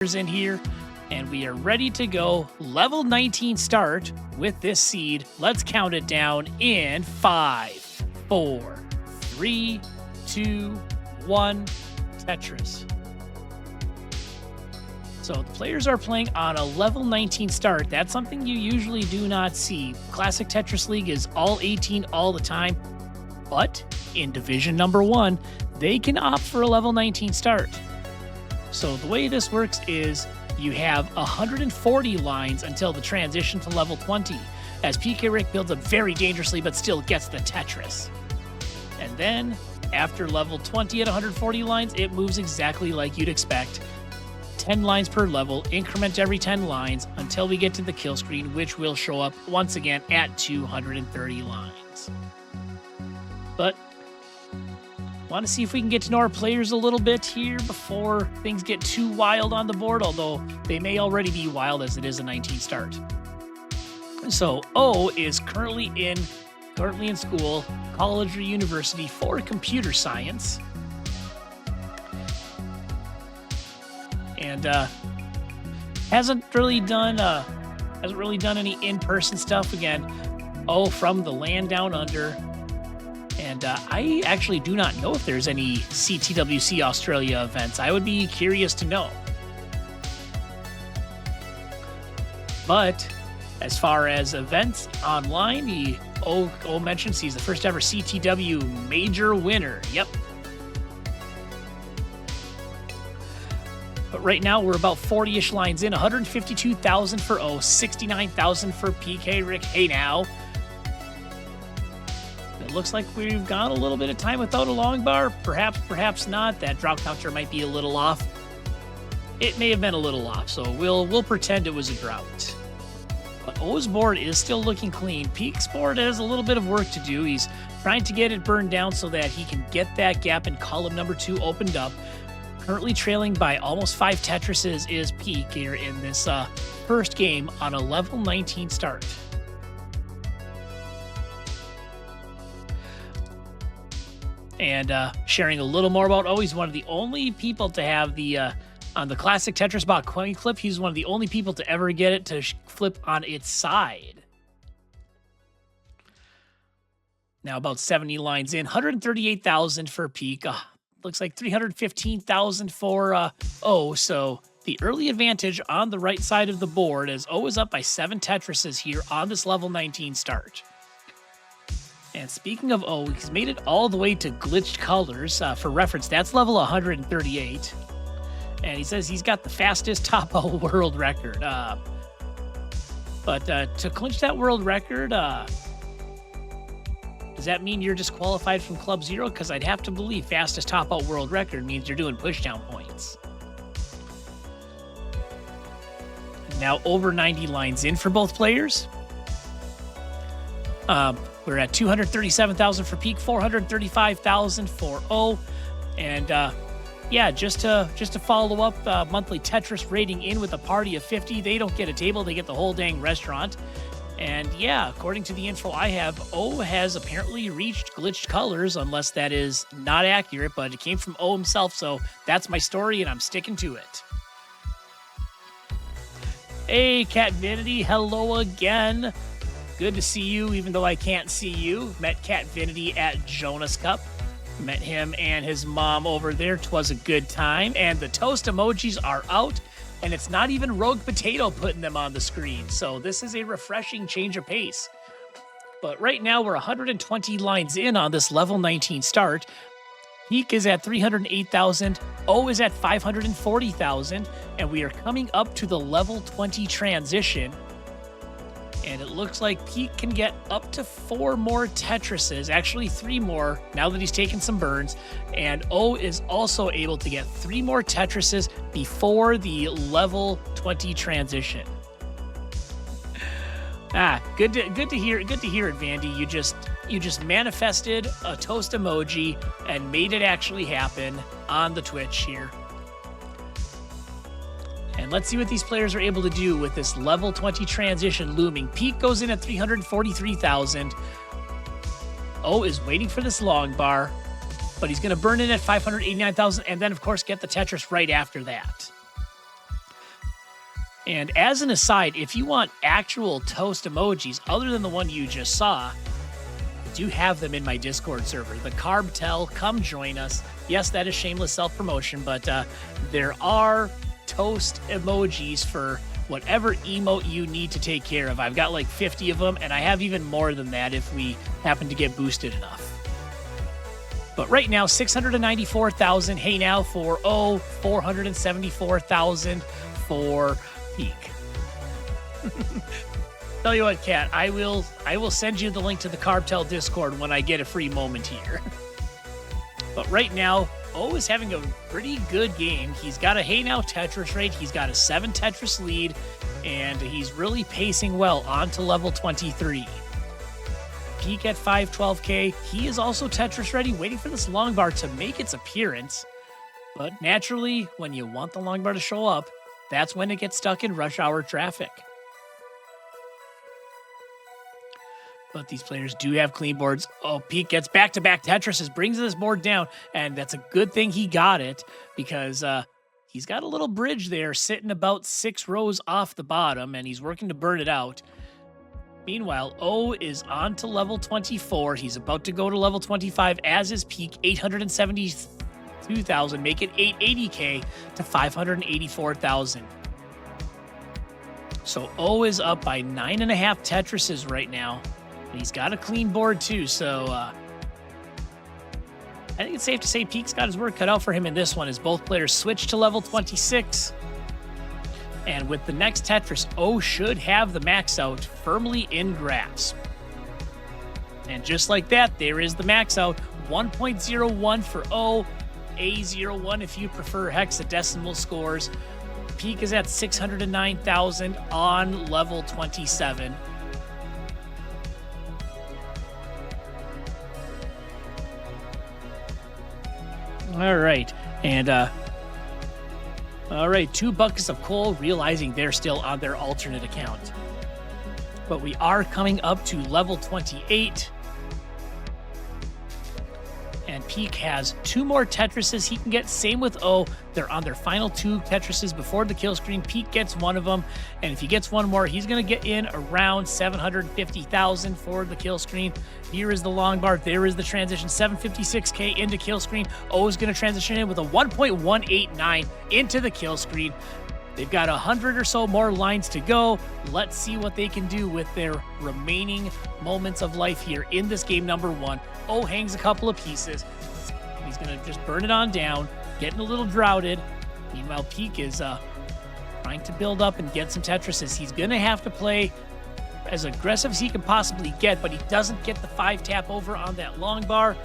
in here, and we are ready to go. Level 19 start with this seed. Let's count it down in 5, 4, 3, 2, 1. Tetris. So the players are playing on a level 19 start. That's something you usually do not see. Classic Tetris League is all 18 all the time, but in Division number 1, they can opt for a level 19 start. So the way this works is you have 140 lines until the transition to level 20, as Peekayric builds up very dangerously but still gets the Tetris. And then, after level 20 at 140 lines, it moves exactly like you'd expect. 10 lines per level, increment every 10 lines until we get to the kill screen, which will show up once again at 230 lines. But want to see if we can get to know our players a little bit here before things get too wild on the board, although they may already be wild as it is a 19 start. So O is currently in school, college or university for computer science. And hasn't really done any in-person stuff. Again, O from the land down under. And I actually do not know if there's any CTWC Australia events. I would be curious to know. But as far as events online, O mentions he's the first ever CTW major winner. Yep. But right now we're about 40-ish lines in. 152,000 for O, 69,000 for Peekayric. Hey now. It looks like we've got a little bit of time without a long bar. Perhaps not. That drop counter might be a little off. It may have been a little off, so we'll pretend it was a drought. But O's board is still looking clean. Peek's board has a little bit of work to do. He's trying to get it burned down so that he can get that gap in column number 2 opened up. Currently trailing by almost 5 Tetrises is Peek here in this first game on a level 19 start. And sharing a little more about O, he's one of the only people to have the, on the classic Tetris bot coin flip, he's one of the only people to ever get it to flip on its side. Now about 70 lines in, 138,000 for Peek. Looks like 315,000 for O, so the early advantage on the right side of the board as O is up by 7 Tetrises here on this level 19 start. And speaking of O, he's made it all the way to glitched colors. For reference, that's level 138. And he says he's got the fastest top O world record. But to clinch that world record, does that mean you're disqualified from Club Zero? Because I'd have to believe fastest top out world record means you're doing pushdown points. Now over 90 lines in for both players. We're at 237,000 for Peek, 435,000 for O. And yeah, just to follow up monthly Tetris rating in with a party of 50, they don't get a table, they get the whole dang restaurant. And yeah, according to the info I have, O has apparently reached glitched colors, unless that is not accurate, but it came from O himself, so that's my story, and I'm sticking to it. Hey, Catvinity, hello again. Good to see you, even though I can't see you. Met Catvinity at Jonas Cup. Met him and his mom over there. 'Twas a good time, and the toast emojis are out. And it's not even Rogue Potato putting them on the screen. So this is a refreshing change of pace. But right now we're 120 lines in on this level 19 start. Peek is at 308,000. O is at 540,000. And we are coming up to the level 20 transition. And it looks like Peek can get up to 4 more Tetrises, actually 3 more, now that he's taken some burns. And O is also able to get 3 more Tetrises before the level 20 transition. Good to hear it, Vandy. You just manifested a toast emoji and made it actually happen on the Twitch here. And let's see what these players are able to do with this level 20 transition looming. Peek goes in at 343,000. O is waiting for this long bar, but he's going to burn in at 589,000 and then, of course, get the Tetris right after that. And as an aside, if you want actual toast emojis other than the one you just saw, I do have them in my Discord server. The Carbtel, come join us. Yes, that is shameless self-promotion, but there are toast emojis for whatever emote you need to take care of. I've got like 50 of them, and I have even more than that if we happen to get boosted enough. But right now, 694,000. Hey now for 474,000 for Peek. Tell you what, Kat, I will send you the link to the Carbtel Discord when I get a free moment here. But right now, O is having a pretty good game. He's got a Hey Now Tetris rate. He's got a 7 Tetris lead, and he's really pacing well on to level 23. Peek at 512K. He is also Tetris ready, waiting for this long bar to make its appearance. But naturally, when you want the long bar to show up, that's when it gets stuck in rush hour traffic. But these players do have clean boards. Oh, Peek gets back-to-back Tetrises, brings this board down, and that's a good thing he got it because he's got a little bridge there sitting about 6 rows off the bottom, and he's working to burn it out. Meanwhile, O is on to level 24. He's about to go to level 25, as is Peek, 872,000, make it 880K to 584,000. So O is up by 9.5 Tetrises right now. He's got a clean board too, so I think it's safe to say Peek's got his work cut out for him in this one as both players switch to level 26. And with the next Tetris, O should have the max out firmly in grasp. And just like that, there is the max out. 1.01 for O, A01 if you prefer hexadecimal scores. Peek is at 609,000 on level 27. All right, and all right, 2 buckets of coal, realizing they're still on their alternate account. But we are coming up to level 28. And Peek has 2 more Tetrises he can get. Same with O. They're on their final 2 Tetrises before the kill screen. Peek gets one of them. And if he gets one more, he's going to get in around 750,000 for the kill screen. Here is the long bar. There is the transition. 756K into kill screen. O is going to transition in with a 1.189 into the kill screen. They've got 100 or so more lines to go. Let's see what they can do with their remaining moments of life here in this game number 1. O hangs a couple of pieces. He's going to just burn it on down, getting a little droughted. Meanwhile, Peek is trying to build up and get some Tetrises. He's going to have to play as aggressive as he can possibly get, but he doesn't get the 5-tap over on that long bar.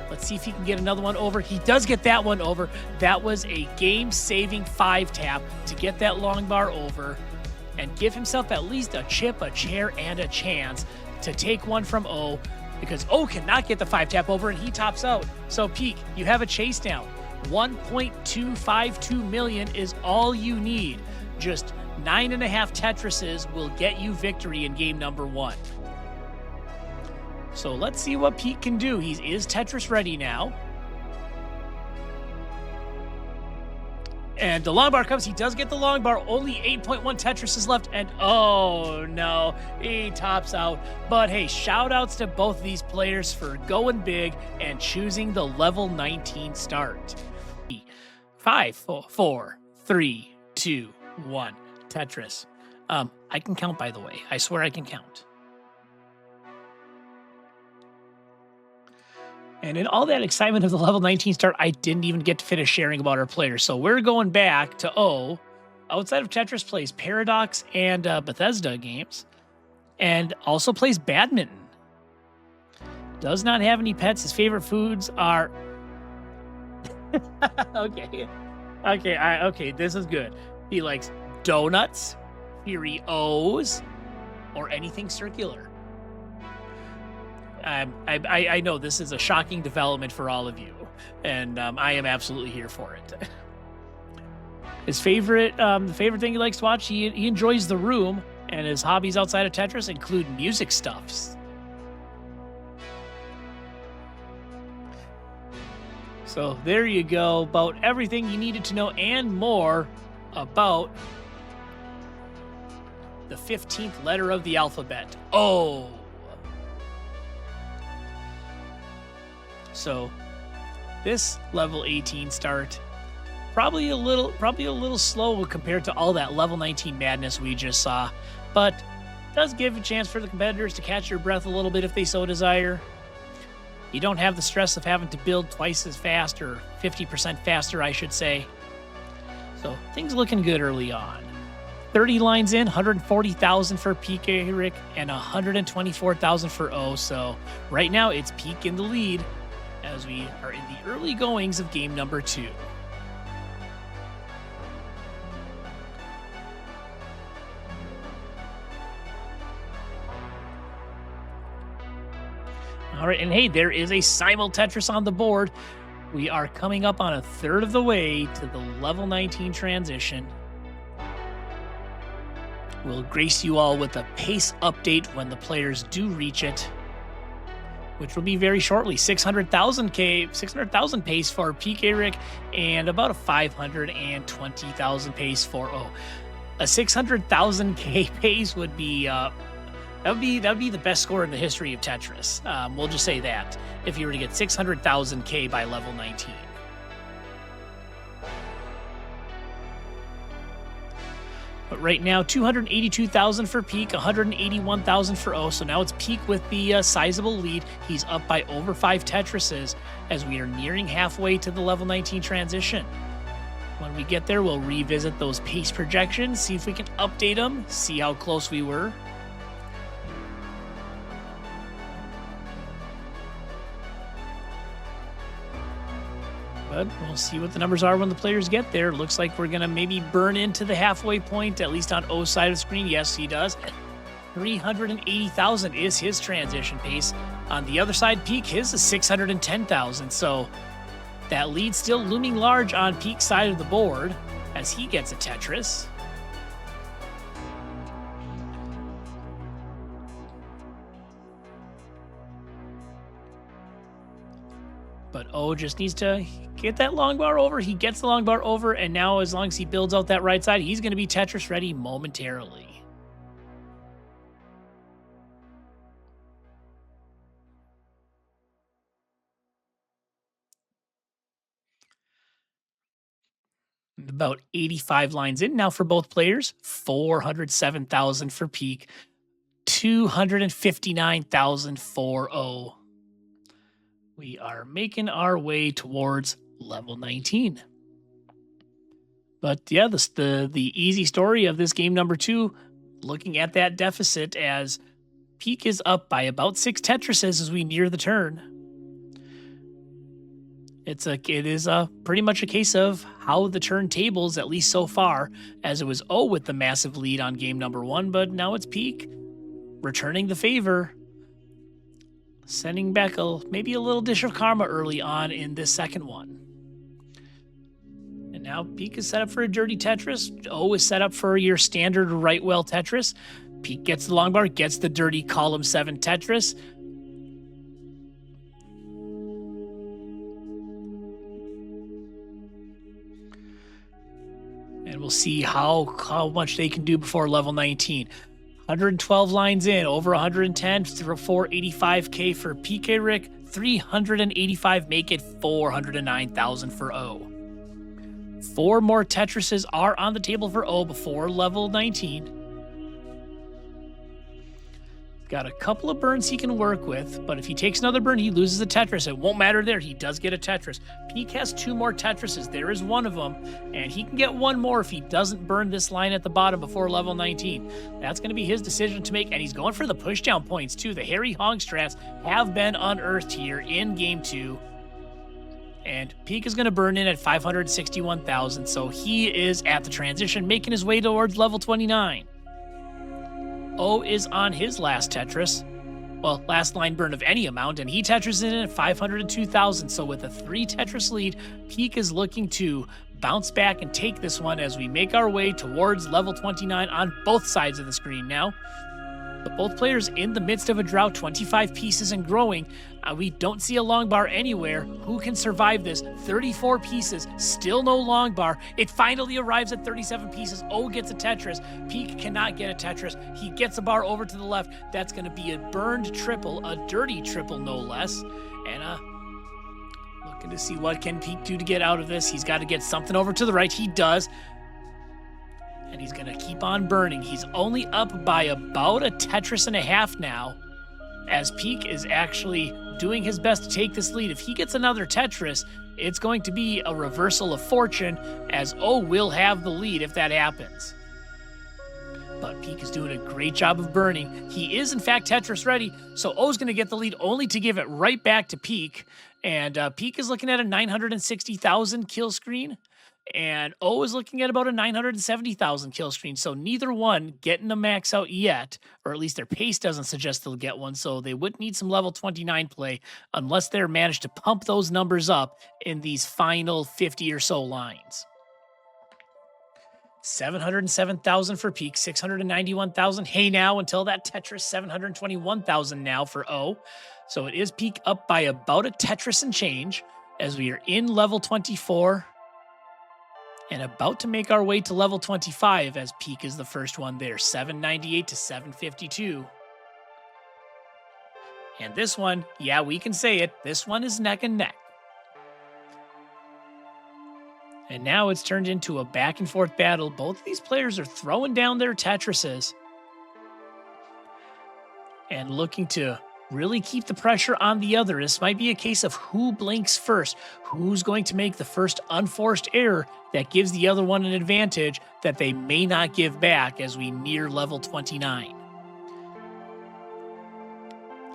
Let's see if he can get another one over. He does get that one over. That was a game-saving 5-tap to get that long bar over and give himself at least a chip, a chair, and a chance to take one from O, because O cannot get the 5-tap over and he tops out. So Peek, you have a chase down. 1.252 million is all you need. Just 9.5 Tetrises will get you victory in game number 1. So let's see what Peek can do. He is Tetris ready now. And the long bar comes. He does get the long bar. Only 8.1 Tetris is left. And oh no, he tops out. But hey, shout outs to both of these players for going big and choosing the level 19 start. 5, 4, 3, 2, 1. Tetris. I can count, by the way. I swear I can count. And in all that excitement of the level 19 start, I didn't even get to finish sharing about our players. So we're going back to O. Outside of Tetris, plays Paradox and Bethesda games. And also plays badminton. Does not have any pets. His favorite foods are... Okay, this is good. He likes donuts, Cheerios, or anything circular. I know this is a shocking development for all of you, and I am absolutely here for it. His favorite, the favorite thing he likes to watch, he enjoys The Room, and his hobbies outside of Tetris include music stuffs. So there you go, about everything you needed to know and more about the 15th letter of the alphabet, O. So this level 18 start, probably a little slow compared to all that level 19 madness we just saw, but does give a chance for the competitors to catch their breath a little bit if they so desire. You don't have the stress of having to build twice as fast, or 50% faster, I should say. So things looking good early on. 30 lines in, 140,000 for Pkric and 124,000 for O. So right now it's Peek in the lead as we are in the early goings of game number 2. All right, and hey, there is a simul Tetris on the board. We are coming up on a third of the way to the level 19 transition. We'll grace you all with a pace update when the players do reach it, which will be very shortly. 600,000 pace for Peekayric and about a 520,000 pace for O. A 600,000 pace would be that would be the best score in the history of Tetris. We'll just say that, if you were to get 600,000 by level 19. But right now, 282,000 for Peek, 181,000 for O. So now it's Peek with the sizable lead. He's up by over 5 Tetrises as we are nearing halfway to the level 19 transition. When we get there, we'll revisit those pace projections, see if we can update them, see how close we were. But we'll see what the numbers are when the players get there. Looks like we're going to maybe burn into the halfway point, at least on O's side of the screen. Yes, he does. 380,000 is his transition pace. On the other side, Peek, his is 610,000. So that lead still looming large on Peek's side of the board as he gets a Tetris. But O just needs to get that long bar over. He gets the long bar over, and now as long as he builds out that right side, he's going to be Tetris ready momentarily. About 85 lines in now for both players. 407,000 for Peek, 259,000 for O. We are making our way towards level 19. But yeah, the easy story of this game number 2, looking at that deficit as Peek is up by about 6 Tetrises as we near the turn. It is pretty much a case of how the turn tables, at least so far, as it was O with the massive lead on game number 1, but now it's Peek returning the favor, sending back maybe a little dish of karma early on in this second one. And now Peek is set up for a dirty Tetris. O is set up for your standard right well Tetris. Peek gets the long bar, gets the dirty column 7 Tetris. And we'll see how much they can do before level 19. 112 lines in, over 110 for 485K for Peekayric, 385 make it 409,000 for O. 4 more Tetrises are on the table for O before level 19. Got a couple of burns he can work with, but if he takes another burn, he loses a Tetris. It won't matter there. He does get a Tetris. Peek has 2 more Tetrises. There is one of them, and he can get one more if he doesn't burn this line at the bottom before level 19. That's going to be his decision to make, and he's going for the pushdown points, too. The Harry Hong strats have been unearthed here in Game 2, and Peek is going to burn in at 561,000, so he is at the transition, making his way towards level 29. O is on his last Tetris. Well, last line burn of any amount, and he Tetris in at 502,000. So with a 3 Tetris lead, Peek is looking to bounce back and take this one as we make our way towards level 29 on both sides of the screen now. But both players in the midst of a drought, 25 pieces and growing. We don't see a long bar anywhere. Who can survive this? 34 pieces, still no long bar. It finally arrives at 37 pieces. O gets a Tetris. Peek cannot get a Tetris. He gets a bar over to the left. That's going to be a burned triple, a dirty triple no less. And looking to see what can Peek do to get out of this. He's got to get something over to the right. He does. And he's going to keep on burning. He's only up by about a Tetris and a half now, as Peek is actually doing his best to take this lead. If he gets another Tetris, it's going to be a reversal of fortune, as O will have the lead if that happens. But Peek is doing a great job of burning. He is, in fact, Tetris ready, so O's going to get the lead only to give it right back to Peek. And Peek is looking at a 960,000 kill screen. And O is looking at about a 970,000 kill screen. So neither one getting a max out yet, or at least their pace doesn't suggest they'll get one. So they would need some level 29 play unless they're managed to pump those numbers up in these final 50 or so lines. 707,000 for Peek, 691,000. Hey now until that Tetris, 721,000 now for O. So it is Peek up by about a Tetris and change as we are in level 24. And about to make our way to level 25 as Peek is the first one there, 798 to 752. And this one, yeah, we can say it, this one is neck and neck. And now it's turned into a back and forth battle. Both of these players are throwing down their Tetrises and looking to really keep the pressure on the other. This might be a case of who blinks first, who's going to make the first unforced error that gives the other one an advantage that they may not give back as we near level 29.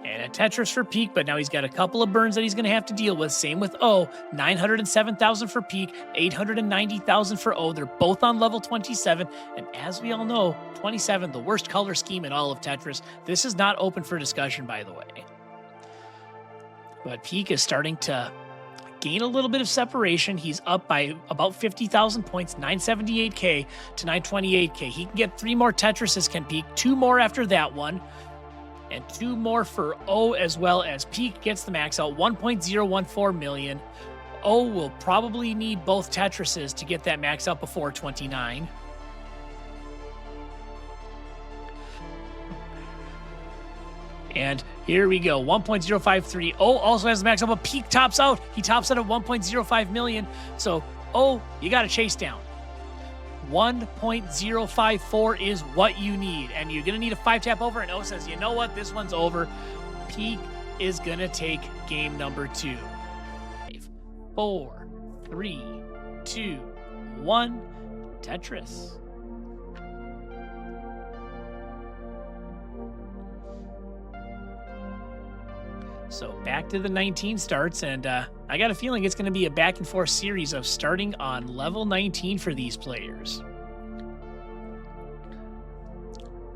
And a Tetris for Peek, but now he's got a couple of burns that he's going to have to deal with. Same with O, 907,000 for Peek, 890,000 for O. They're both on level 27, and as we all know, 27, the worst color scheme in all of Tetris. This is not open for discussion, by the way. But Peek is starting to gain a little bit of separation. He's up by about 50,000 points, 978k to 928k. He can get 3 more Tetrises, can Peek, 2 more after that one, and 2 more for O as well, as Peek gets the max out, 1.014 million. O will probably need both Tetrises to get that max out before 29. And here we go, 1.053. O also has the max up, but Peek tops out. He tops out at 1.05 million. So, O, you got to chase down. 1.054 is what you need. And you're going to need a 5-tap over, and O says, you know what, this one's over. Peek is going to take game number 2. 5, 4, 3, 2, 1, Tetris. So back to the 19 starts, and I got a feeling it's going to be a back and forth series of starting on level 19 for these players.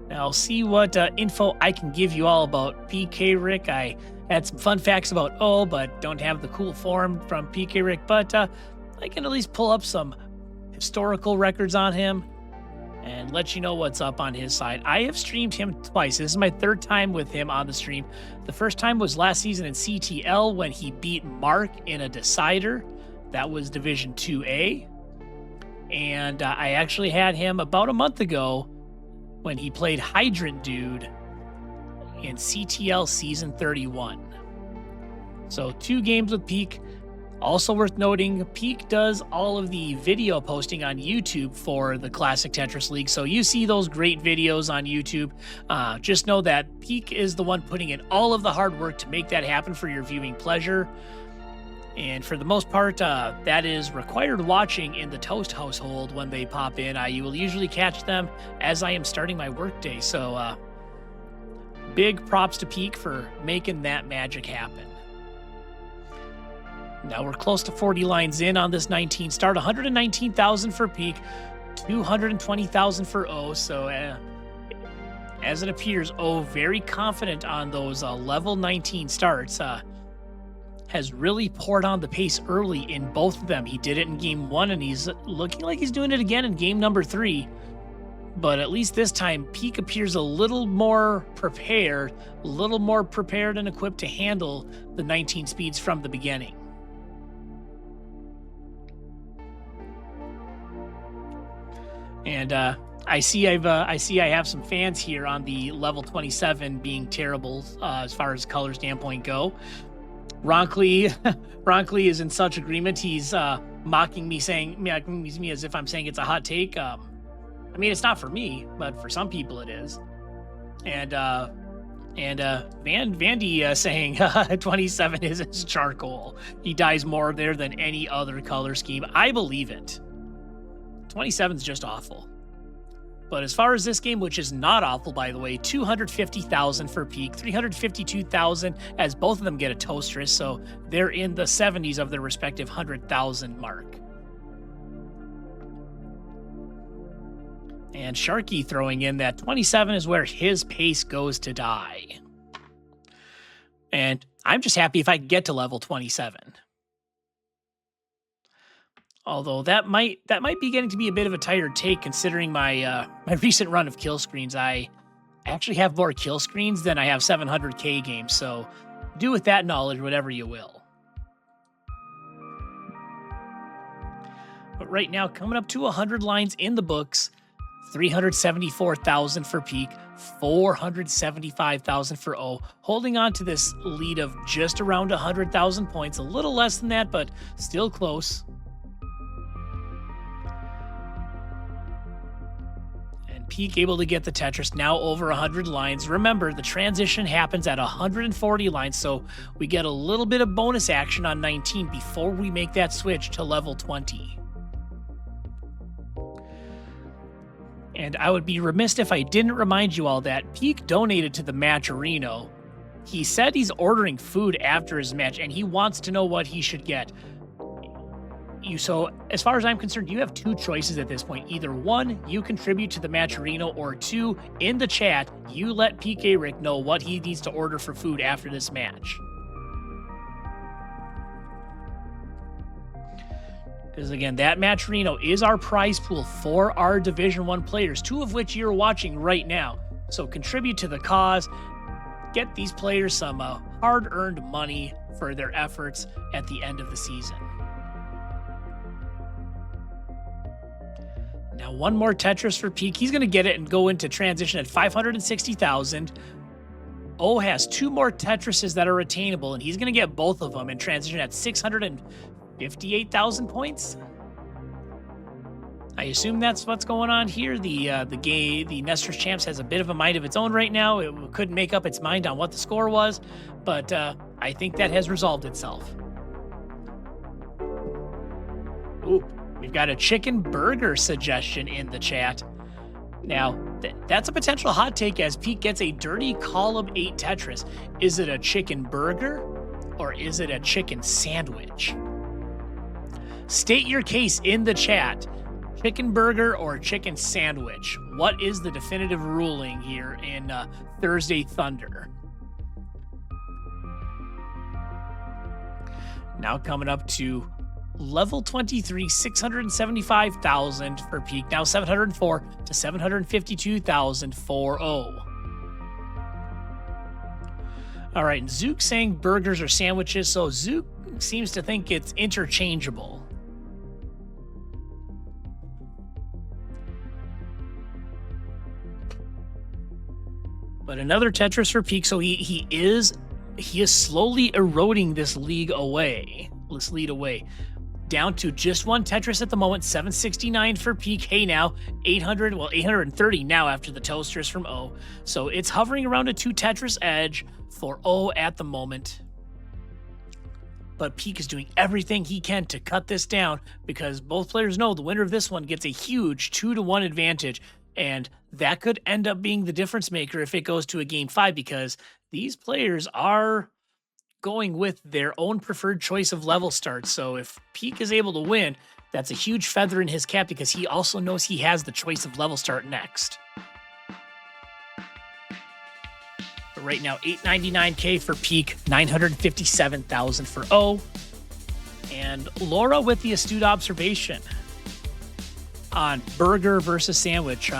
Now I'll see what info I can give you all about Pkric. I had some fun facts about O, but don't have the cool form from Pkric, but I can at least pull up some historical records on him and let you know what's up on his side. I have streamed him twice. This is my 3rd time with him on the stream. The first time was last season in CTL when he beat Mark in a decider. That was Division 2A. And I actually had him about a month ago when he played Hydrant Dude in CTL Season 31. So 2 games with Peek. Also worth noting, Peek does all of the video posting on YouTube for the Classic Tetris League, so you see those great videos on YouTube. Just know that Peek is the one putting in all of the hard work to make that happen for your viewing pleasure. And for the most part, that is required watching in the Toast household when they pop in. You will usually catch them as I am starting my workday, so big props to Peek for making that magic happen. Now we're close to 40 lines in on this 19 start. 119,000 for Peek, 220,000 for O. So as it appears, O very confident on those level 19 starts. Has really poured on the pace early in both of them. He did it in game 1, and he's looking like he's doing it again in game number 3. But at least this time, Peek appears a little more prepared and equipped to handle the 19 speeds from the beginning. And I see I have some fans here on the level 27 being terrible as far as color standpoint go. Ronkley is in such agreement. He's mocking me as if I'm saying it's a hot take. I mean, it's not for me, but for some people it is. And Vandy saying 27 is his charcoal. He dies more there than any other color scheme. I believe it. 27 is just awful. But as far as this game, which is not awful, by the way, 250,000 for Peek, 352,000 as both of them get a Toastress, so they're in the 70s of their respective 100,000 mark. And Sharky throwing in that 27 is where his pace goes to die. And I'm just happy if I can get to level 27. Although that might be getting to be a bit of a tired take considering my my recent run of kill screens. I actually have more kill screens than I have 700k games, so do with that knowledge whatever you will. But right now, coming up to 100 lines in the books, 374,000 for Peek, 475,000 for O, holding on to this lead of just around 100,000 points, a little less than that, but still close. Peek able to get the Tetris, now over 100 lines. Remember, the transition happens at 140 lines, so we get a little bit of bonus action on 19 before we make that switch to level 20. And I would be remiss if I didn't remind you all that Peek donated to the Matcherino. He said he's ordering food after his match, and he wants to know what he should get. So as far as I'm concerned, you have two choices at this point. Either one, you contribute to the Matcherino, or two, in the chat, you let Peekayric know what he needs to order for food after this match. Because again, that Matcherino is our prize pool for our Division 1 players, two of which you're watching right now. So contribute to the cause, get these players some hard-earned money for their efforts at the end of the season. Now, one more Tetris for Peek. He's going to get it and go into transition at 560,000. O has two more Tetrises that are attainable, and he's going to get both of them in transition at 658,000 points. I assume that's what's going on here. The Nestor's Champs has a bit of a mind of its own right now. It couldn't make up its mind on what the score was, but I think that has resolved itself. Ooh. We've got a chicken burger suggestion in the chat. Now, that's a potential hot take as Peek gets a dirty column 8 Tetris. Is it a chicken burger or is it a chicken sandwich? State your case in the chat. Chicken burger or chicken sandwich? What is the definitive ruling here in Thursday Thunder? Now coming up to level 23, 675,000 for Peek. Now 704 to 752,000 for O. All right, and Zook saying burgers or sandwiches. So Zook seems to think it's interchangeable. But another Tetris for Peek. So he is slowly eroding this lead away. Down to just one Tetris at the moment, 769 for Peek. Hey, now 830 now after the Toasters from O. So it's hovering around a 2 Tetris edge for O at the moment. But Peek is doing everything he can to cut this down because both players know the winner of this one gets a huge 2-to-1 advantage. And that could end up being the difference maker if it goes to a game 5 because these players are going with their own preferred choice of level start. So if Peek is able to win, that's a huge feather in his cap because he also knows he has the choice of level start next. But right now, 899k for Peek, 957,000 for O. And Laura with the astute observation. on burger versus sandwich.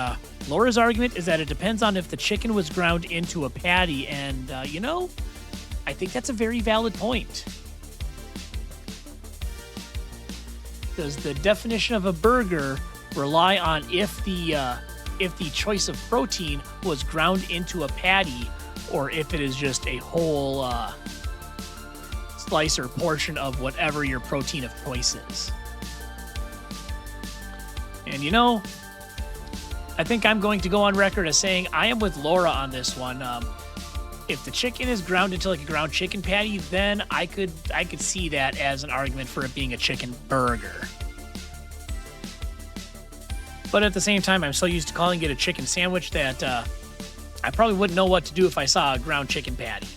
Laura's argument is that it depends on if the chicken was ground into a patty, and you know, I think that's a very valid point. Does the definition of a burger rely on if the choice of protein was ground into a patty, or if it is just a whole slice or portion of whatever your protein of choice is? And you know, I think I'm going to go on record as saying I am with Laura on this one. If the chicken is ground into like a ground chicken patty, then I could see that as an argument for it being a chicken burger. But at the same time, I'm so used to calling it a chicken sandwich that I probably wouldn't know what to do if I saw a ground chicken patty.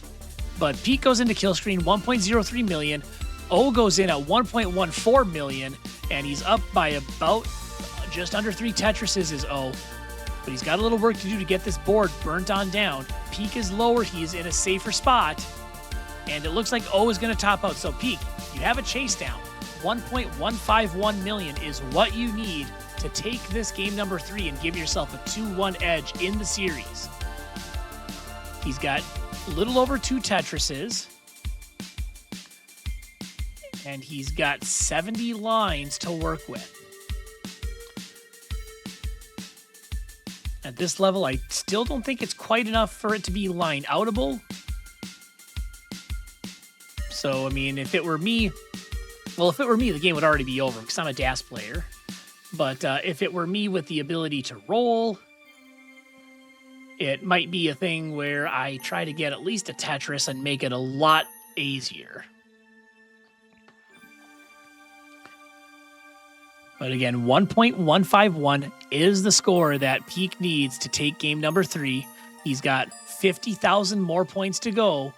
But Pete goes into kill screen, 1.03 million. O goes in at 1.14 million, and he's up by about just under 3 Tetrises is O. But he's got a little work to do to get this board burnt on down. Peek is lower. He's in a safer spot. And it looks like O is going to top out. So Peek, you have a chase down. 1.151 million is what you need to take this game number 3 and give yourself a 2-1 edge in the series. He's got a little over 2 Tetrises. And he's got 70 lines to work with. At this level, I still don't think it's quite enough for it to be line outable. So, I mean, if it were me, the game would already be over because I'm a DAS player. But if it were me with the ability to roll, it might be a thing where I try to get at least a Tetris and make it a lot easier. But again, 1.151 is the score that Peek needs to take game number 3. He's got 50,000 more points to go.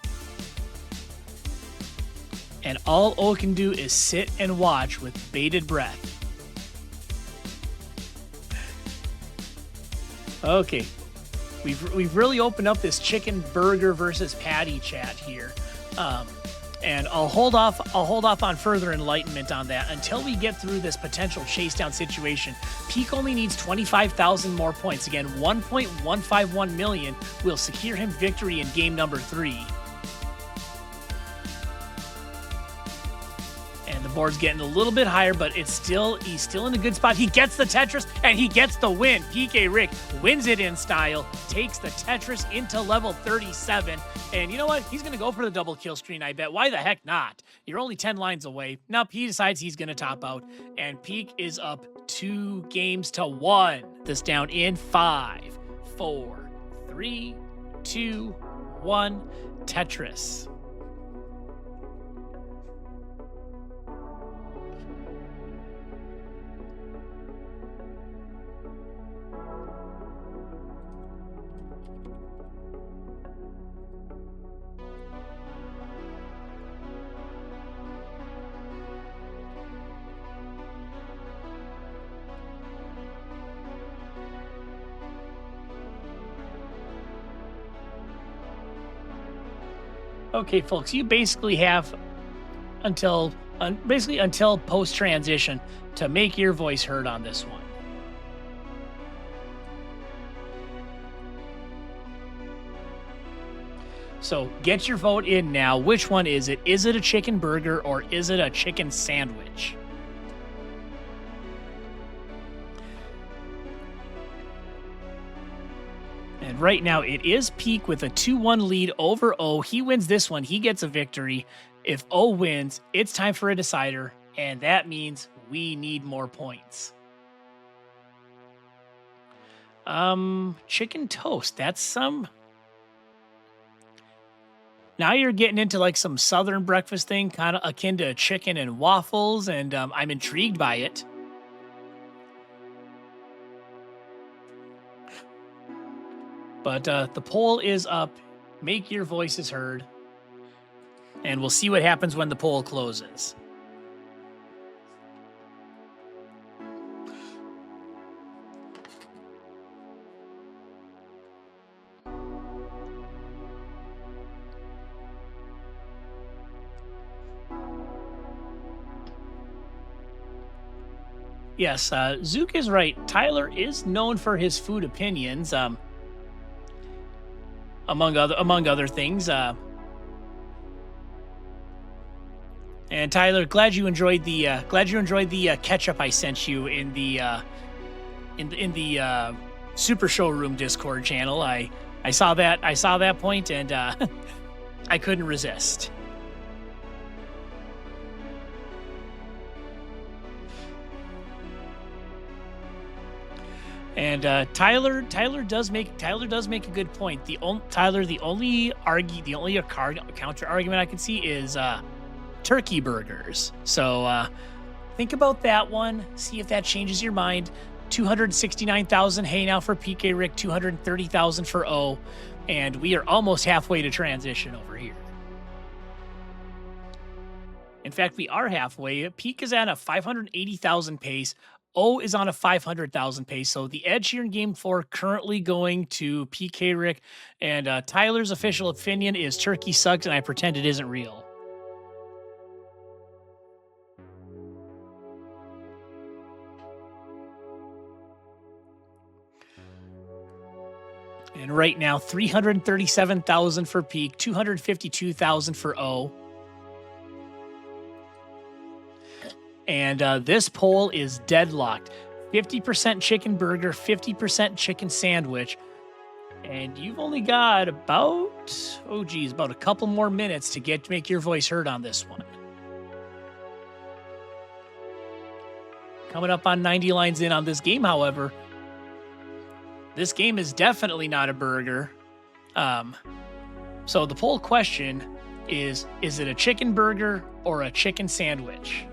And all O can do is sit and watch with bated breath. Okay. We've really opened up this chicken burger versus patty chat here. And I'll hold off on further enlightenment on that until we get through this potential chase down situation. Peek only needs 25,000 more points. Again, 1.151 million will secure him victory in game number 3. And the board's getting a little bit higher, but he's still in a good spot. He gets the Tetris and he gets the win. Peekayric wins it in style, takes the Tetris into level 37. And you know what? He's going to go for the double kill screen, I bet. Why the heck not? You're only 10 lines away. Nope, he decides he's going to top out. And Peek is up 2 games to 1. This down in 5, 4, 3, 2, 1. Tetris. Okay, folks, you basically have until post-transition to make your voice heard on this one. So get your vote in now. Which one is it? Is it a chicken burger or is it a chicken sandwich? And right now, it is Peek with a 2-1 lead over O. He wins this one. He gets a victory. If O wins, it's time for a decider, and that means we need more points. Chicken toast. That's some... Now you're getting into like some southern breakfast thing, kind of akin to chicken and waffles, and I'm intrigued by it. But the poll is up. Make your voices heard. And we'll see what happens when the poll closes. Yes, Zook is right. Tyler is known for his food opinions, among other things. And Tyler, glad you enjoyed the ketchup I sent you in the Super Showroom Discord channel. I saw that point, and I couldn't resist. And Tyler does make a good point. The only counter argument I can see is turkey burgers. So think about that one. See if that changes your mind. 269,000 hey now for Pkric, 230,000 for O, and we are almost halfway to transition over here. In fact, we are halfway. Peak is at a 580,000 pace. O is on a 500,000 pace. So the edge here in game 4 currently going to Pkric, and Tyler's official opinion is turkey sucks, and I pretend it isn't real. And right now, 337,000 for Peak, 252,000 for O. And this poll is deadlocked. 50% chicken burger, 50% chicken sandwich. And you've only got about a couple more minutes to make your voice heard on this one. Coming up on 90 lines in on this game, however, this game is definitely not a burger. So the poll question is it a chicken burger or a chicken sandwich?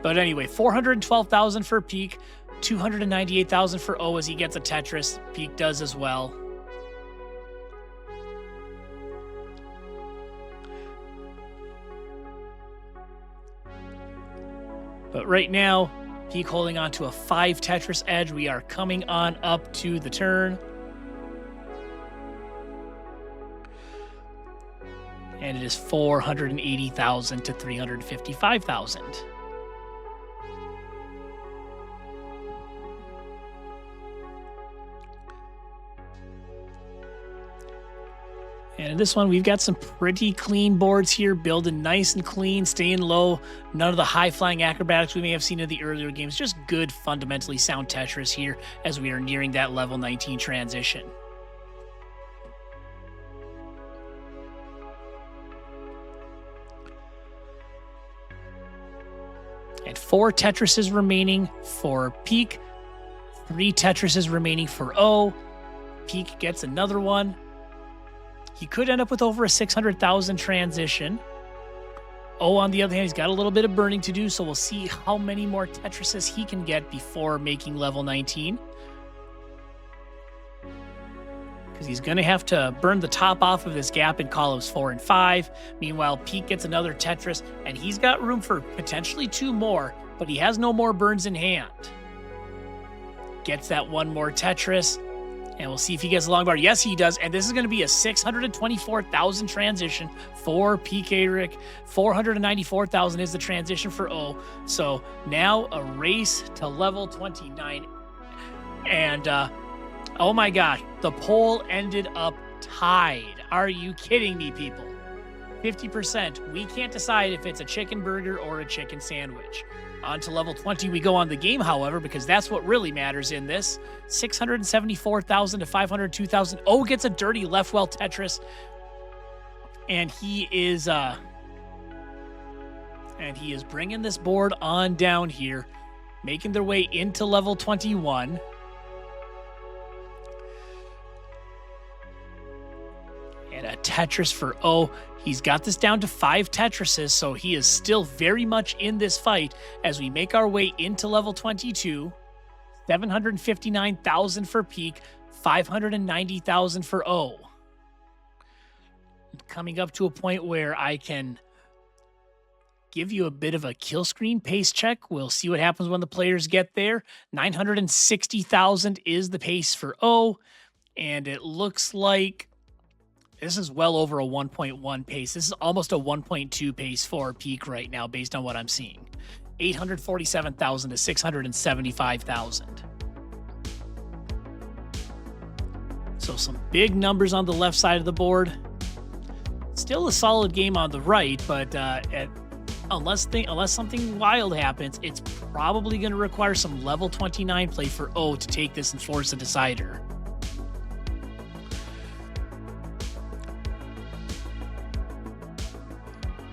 But anyway, 412,000 for Peak, 298,000 for O as he gets a Tetris. Peak does as well. But right now, Peak holding on to a 5 Tetris edge. We are coming on up to the turn. And it is 480,000 to 355,000. And in this one, we've got some pretty clean boards here, building nice and clean, staying low. None of the high-flying acrobatics we may have seen in the earlier games. Just good, fundamentally sound Tetris here as we are nearing that level 19 transition. And 4 Tetrises remaining for Peak. 3 Tetrises remaining for O. Peak gets another one. He could end up with over a 600,000 transition. O, on the other hand, he's got a little bit of burning to do, so we'll see how many more Tetrises he can get before making level 19. Because he's going to have to burn the top off of this gap in columns 4 and 5. Meanwhile, Peak gets another Tetris, and he's got room for potentially 2 more, but he has no more burns in hand. Gets that one more Tetris. And we'll see if he gets a long bar. Yes, he does. And this is going to be a 624,000 transition for Pkric. 494,000 is the transition for O. So now a race to level 29. And oh my gosh, the poll ended up tied. Are you kidding me, people? 50%. We can't decide if it's a chicken burger or a chicken sandwich. On to level 20 we go on the game, however, because that's what really matters in this. 674,000 to 502,000. O gets a dirty left well Tetris. And he is bringing this board on down here, making their way into level 21. And a Tetris for O. He's got this down to 5 Tetrises, so he is still very much in this fight as we make our way into level 22. 759,000 for Peak, 590,000 for O. Coming up to a point where I can give you a bit of a kill screen pace check. We'll see what happens when the players get there. 960,000 is the pace for O, and it looks like this is well over a 1.1 pace. This is almost a 1.2 pace for Peak right now, based on what I'm seeing. 847,000 to 675,000. So some big numbers on the left side of the board. Still a solid game on the right, but unless something wild happens, it's probably going to require some level 29 play for O to take this and force a decider.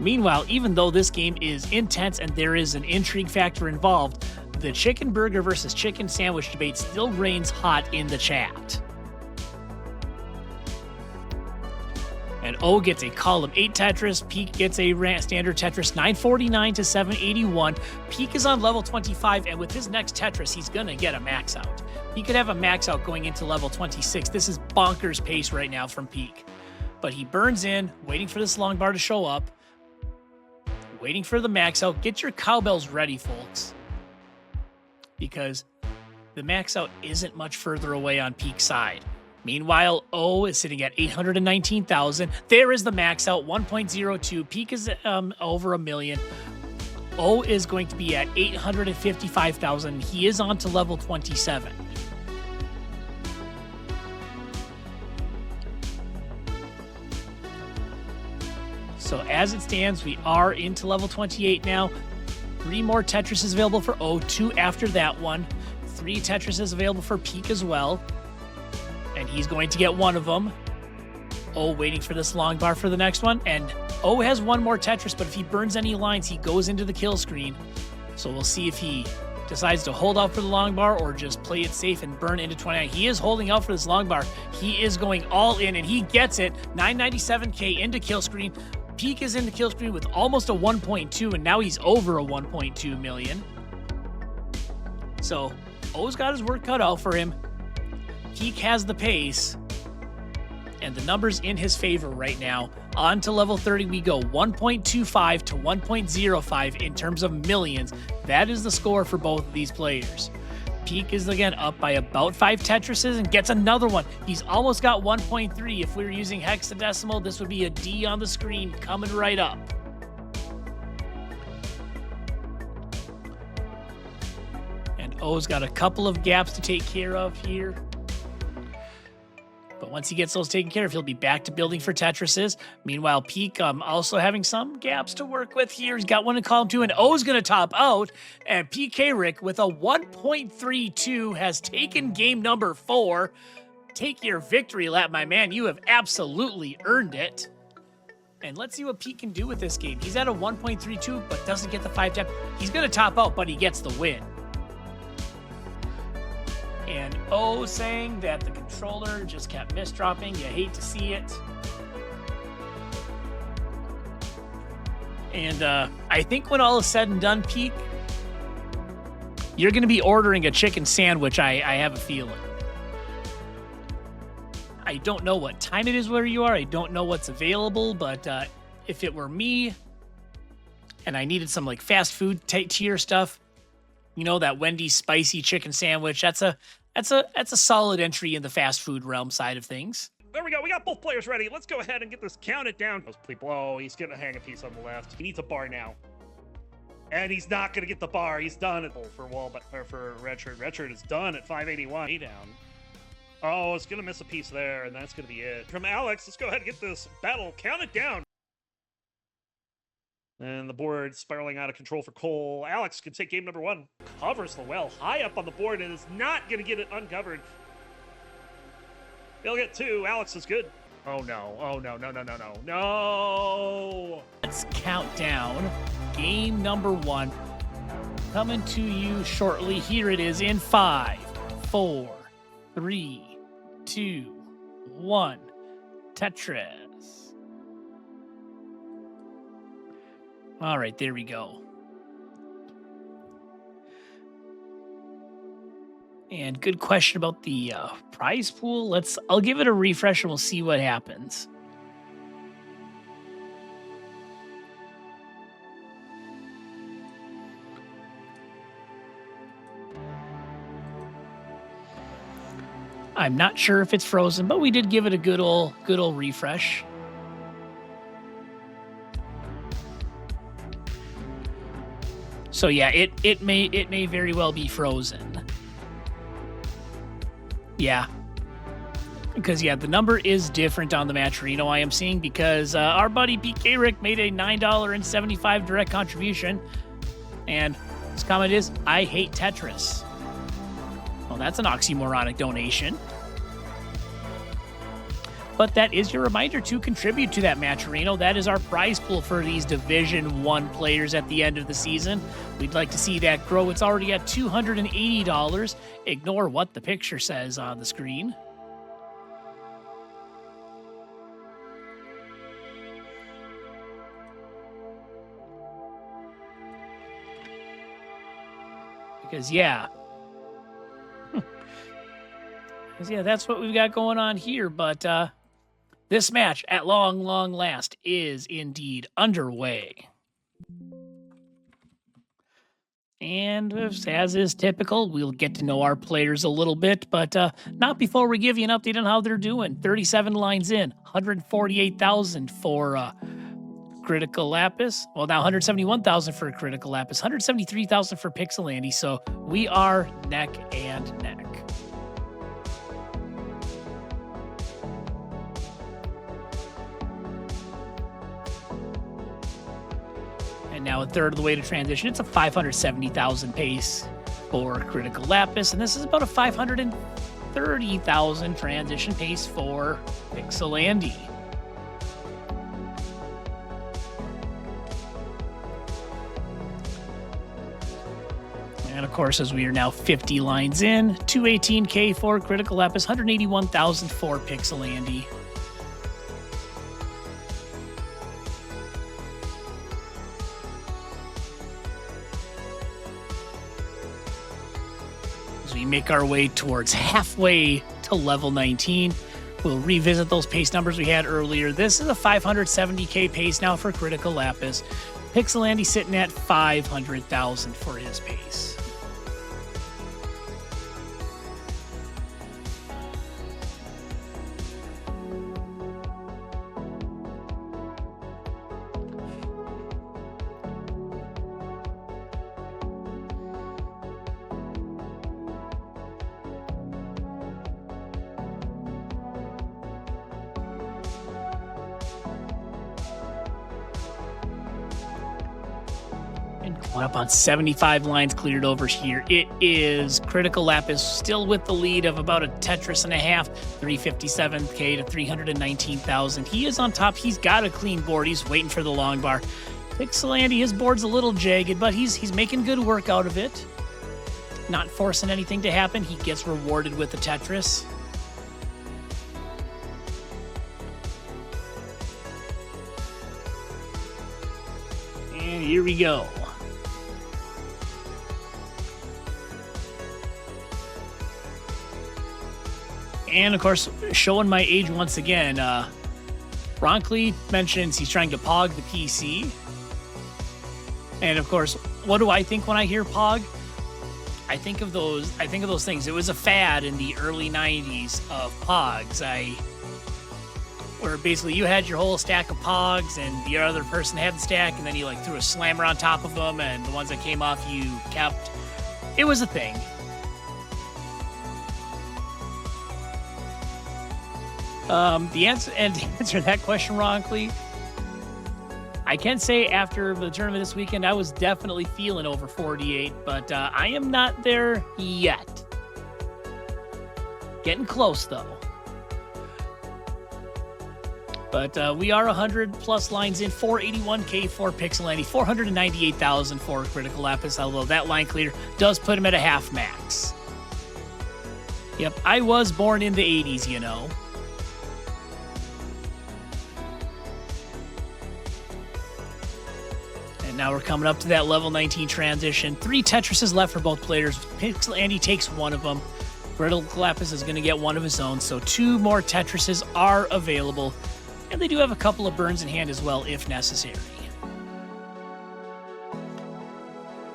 Meanwhile, even though this game is intense and there is an intrigue factor involved, the chicken burger versus chicken sandwich debate still reigns hot in the chat. And O gets a column 8 Tetris. Peek gets a standard Tetris 949 to 781. Peek is on level 25, and with his next Tetris, he's going to get a max out. He could have a max out going into level 26. This is bonkers pace right now from Peek. But he burns in, waiting for this long bar to show up. Waiting for the max out. Get your cowbells ready, folks. Because the max out isn't much further away on Peek's side. Meanwhile, O is sitting at 819,000. There is the max out, 1.02. Peek is over $1 million. O is going to be at 855,000. He is on to level 27. So as it stands, we are into level 28 now. 3 more Tetrises available for O, 2 after that one. 3 Tetrises available for Peek as well. And he's going to get one of them. O waiting for this long bar for the next one. And O has one more Tetris, but if he burns any lines, he goes into the kill screen. So we'll see if he decides to hold out for the long bar or just play it safe and burn into 29. He is holding out for this long bar. He is going all in, and he gets it. 997K into kill screen. Peek is in the kill screen with almost a 1.2, and now he's over a 1.2 million. So O's got his work cut out for him. Peek has the pace, and the numbers in his favor right now. On to level 30 we go, 1.25 to 1.05 in terms of millions. That is the score for both of these players. Peek is again up by about 5 Tetrises and gets another one. He's almost got 1.3. If we were using hexadecimal, this would be a D on the screen coming right up. And O's got a couple of gaps to take care of here. But once he gets those taken care of, he'll be back to building for Tetrises. Meanwhile, Peek also having some gaps to work with here. He's got one in column 2, and O's going to top out. And Pkric with a 1.32 has taken game number 4. Take your victory lap, my man. You have absolutely earned it. And let's see what Peek can do with this game. He's at a 1.32, but doesn't get the 5 tap. He's going to top out, but he gets the win. And O saying that the controller just kept misdropping. You hate to see it. And I think when all is said and done, Peek, you're going to be ordering a chicken sandwich, I have a feeling. I don't know what time it is where you are. I don't know what's available, but if it were me and I needed some like fast food tier stuff, you know, that Wendy's spicy chicken sandwich, that's a solid entry in the fast food realm side of things. There we go. We got both players ready. Let's go ahead and get this counted down. Oh, he's getting a hang of piece on the left. He needs a bar now. And he's not going to get the bar. He's done it for Redshirt. Redshirt is done at 581. Down. Oh, it's going to miss a piece there, and that's going to be it. From Alex, let's go ahead and get this battle counted down. And the board spiraling out of control for Cole. Alex can take game number 1. Covers the well high up on the board and is not going to get it uncovered. He'll get 2. Alex is good. Oh, no. Oh, no, no, no, no, no. No! Let's count down game number 1. Coming to you shortly. Here it is in 5, 4, 3, 2, 1. Tetris. All right, there we go. And good question about the prize pool. I'll give it a refresh and we'll see what happens. I'm not sure if it's frozen, but we did give it a good old refresh. So yeah, it may very well be frozen. Yeah. Because, yeah, the number is different on the Matcherino I am seeing because our buddy Pkric made a $9.75 direct contribution. And his comment is, I hate Tetris. Well, that's an oxymoronic donation. But that is your reminder to contribute to that Matcherino. That is our prize pool for these Division 1 players at the end of the season. We'd like to see that grow. It's already at $280. Ignore what the picture says on the screen. Because, yeah. Because, yeah, that's what we've got going on here. But this match, at long, long last, is indeed underway. And as is typical, we'll get to know our players a little bit, but not before we give you an update on how they're doing. 37 lines in, 148,000 for Critical Lapis. Well, now 171,000 for Critical Lapis, 173,000 for Pixelandy. So we are neck and neck. And now a third of the way to transition. It's a 570,000 pace for Critical Lapis, and this is about a 530,000 transition pace for Pixelandy. And of course, as we are now 50 lines in, 218K for Critical Lapis, 181,000 for Pixelandy. As we make our way towards halfway to level 19, we'll revisit those pace numbers we had earlier. This is a 570K pace now for Critical Lapis. Pixelandy sitting at 500,000 for his pace. Coming up on 75 lines cleared over here. It is Critical Lapis still with the lead of about a Tetris and a half, 357K to 319,000. He is on top. He's got a clean board. He's waiting for the long bar. Pixelandy, his board's a little jagged, but he's making good work out of it. Not forcing anything to happen. He gets rewarded with the Tetris. And here we go. And, of course, showing my age once again, Bronkley mentions he's trying to pog the PC. And, of course, what do I think when I hear pog? I think of those things. It was a fad in the early 90s of pogs. Where basically you had your whole stack of pogs and the other person had the stack, and then you like threw a slammer on top of them, and the ones that came off you kept. It was a thing. The answer to that question, Ronkley, I can say after the tournament this weekend, I was definitely feeling over 48, but I am not there yet. Getting close, though. But we are 100 plus lines in, 481K for Pixelandy, 498,000 for Critical Lapis, although that line clear does put him at a half max. Yep, I was born in the 80s, you know. Now we're coming up to that level 19 transition. 3 Tetrises left for both players. Pixelandy takes one of them. Critical Lapis is going to get one of his own, so 2 more Tetrises are available. And they do have a couple of burns in hand as well, if necessary.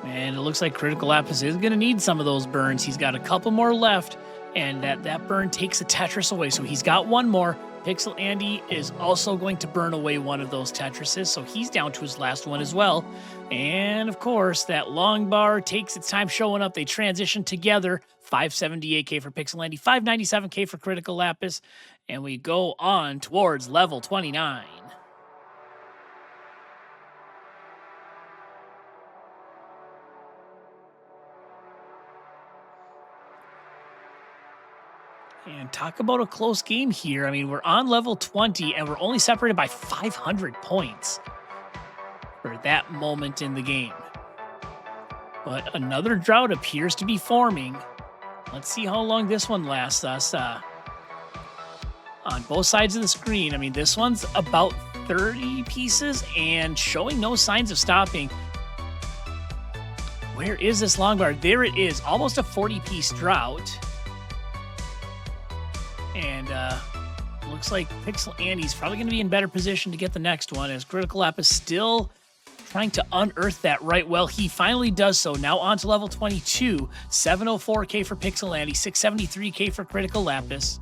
And it looks like Critical Lapis is going to need some of those burns. He's got a couple more left, and that burn takes a Tetris away. So he's got one more. Pixel Andy is also going to burn away one of those Tetrises, so he's down to his last one as well. And of course, that long bar takes its time showing up. They transition together. 578k for Pixel Andy, 597k for Critical Lapis, and we go on towards level 29. And talk about a close game here. I mean, we're on level 20, and we're only separated by 500 points for that moment in the game. But another drought appears to be forming. Let's see how long this one lasts us. On both sides of the screen, I mean, this one's about 30 pieces and showing no signs of stopping. Where is this long bar? There it is, almost a 40-piece drought. And looks like Pixel Andy's probably going to be in better position to get the next one, as Critical Lapis still trying to unearth that right well. He finally does so. Now on to level 22. 704k for Pixel Andy, 673k for Critical Lapis.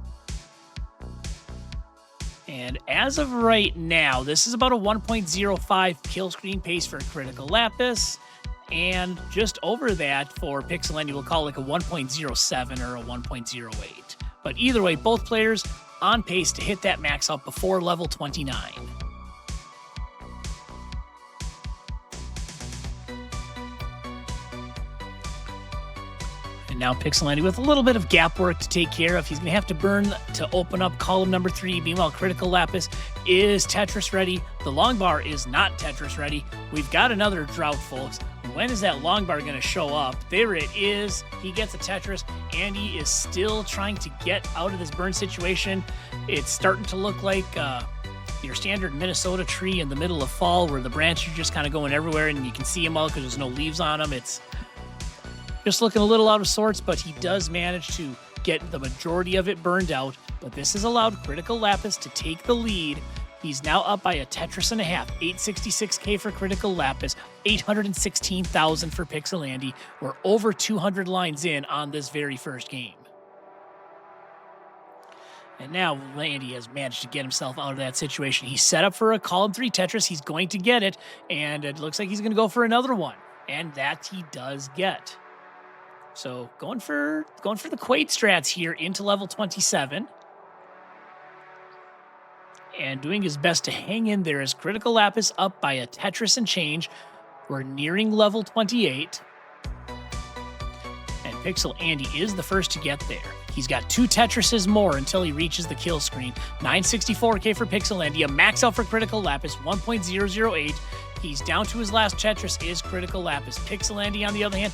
And as of right now, this is about a 1.05 kill screen pace for Critical Lapis. And just over that for Pixel Andy, we'll call it like a 1.07 or a 1.08. But either way, both players on pace to hit that max out before level 29. And now Pixel Andy with a little bit of gap work to take care of. He's going to have to burn to open up column number 3. Meanwhile, Critical Lapis is Tetris ready. The long bar is not Tetris ready. We've got another drought, folks. When is that long bar going to show up? There it is. He gets a Tetris. Andy is still trying to get out of this burn situation. It's starting to look like your standard Minnesota tree in the middle of fall, where the branches are just kind of going everywhere and you can see them all because there's no leaves on them. It's just looking a little out of sorts, but he does manage to get the majority of it burned out. But this has allowed Critical Lapis to take the lead. He's now up by a Tetris and a half. 866k for Critical Lapis, 816,000 for Pixel Andy. We're over 200 lines in on this very first game. And now Andy has managed to get himself out of that situation. He's set up for a column 3 Tetris. He's going to get it, and it looks like he's going to go for another one. And that he does get. So going for the Quaid strats here into level 27. And doing his best to hang in there as Critical Lapis up by a Tetris and change. We're nearing level 28. And Pixel Andy is the first to get there. He's got 2 Tetrises more until he reaches the kill screen. 964k for Pixel Andy, a max out for Critical Lapis, 1.008. He's down to his last Tetris is Critical Lapis. Pixel Andy, on the other hand,